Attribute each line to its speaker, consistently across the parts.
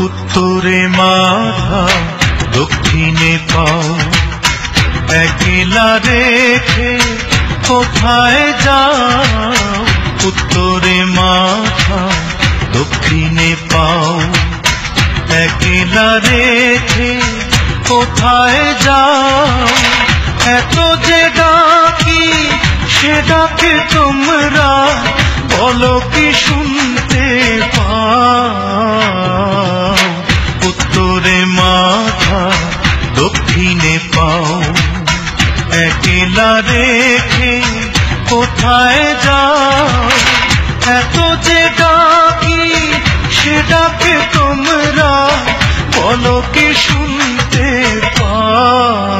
Speaker 1: উত্তরে মাথা দক্ষিণে পাও, একলা রেখে কোথায় যাও? উত্তরে মাথা দক্ষিণে পাও, একলা রেখে কোথায় যাও? এত যে ডাকি সে ডাকে তোমরা বলো কি শুনতে পাও? উত্তরে মাথা দক্ষিণে পাও, একলা রেখে কোথায় যাও? এত যে ডাকি সে ডাকে তোমরা বলো কি শুনতে পাও?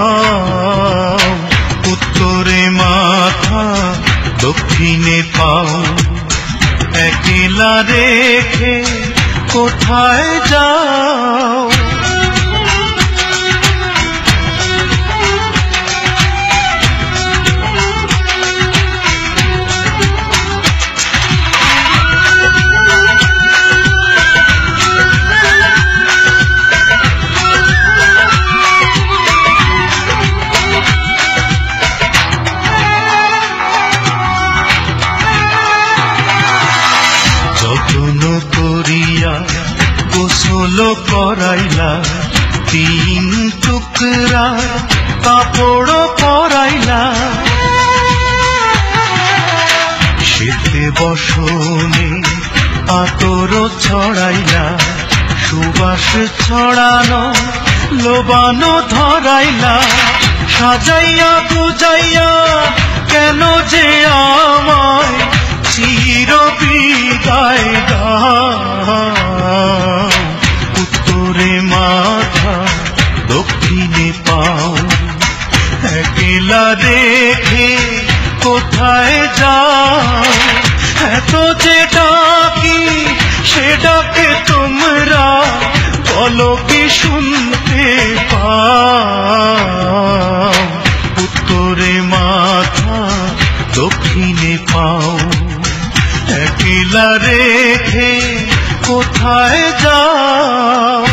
Speaker 1: উত্তরে মাথা দক্ষিণে পাও, একলা রেখে কোথায় যাও? যত্ন করিয়া গোসল করাইলা, 3 টুকরা কাপড় পরাইলা, শীতে বসনে আতর ছড়াইলা, সুবাস ছড়ানো লোবানো ধরাইলা, সাজাইয়া বুঝাইয়া কেন যে আমায় চির বিদায় দাও? উত্তরে মাথা দক্ষিণে পাও, একলা রেখে কোথায় যাও? এত যে ডাকি সে ডাকে তোমরা বলো কি শুনতে পাও? উত্তরে মাথা দক্ষিণে পাও, একলা রেখে কোথায় যাও?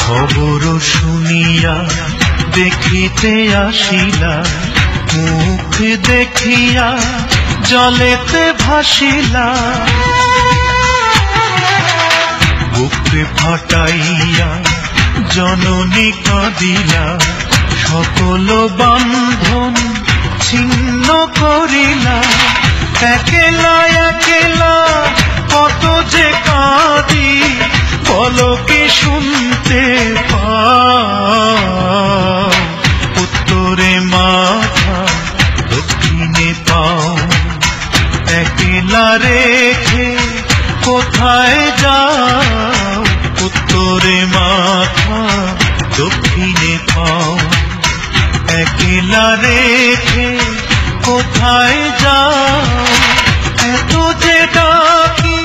Speaker 1: খবর শুনিয়া দেখিতে আসিলা, মুখ দেখিয়া জলেতে ভাসিলা, বুকে ফাটাইয়া জননী কাঁদিলা, সকল বান্ধন ছিন্ন করিলা, একলা একলা কত যে কাঁদি বলো কি শুনতে পাও? উত্তরে মাথা দক্ষিণে পাও, একলা রেখে কোথায় যাও? উত্তরে মাথা দক্ষিণে পাও, একলা রেখে কোথায় যাও? এত যে ডাকি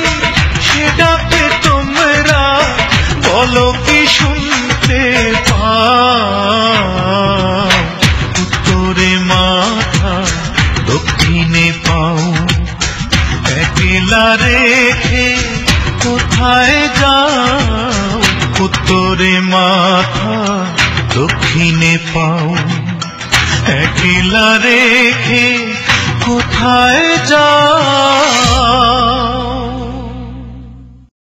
Speaker 1: সে ডাকে তোমরা বলো কি শুনতে পাও? উত্তরে মাথা দক্ষিণে পাও, একলা রেখে কোথায় যাও? উত্তরে মাথা দক্ষিণে পাও, একলা রেখে কোথায় যাও?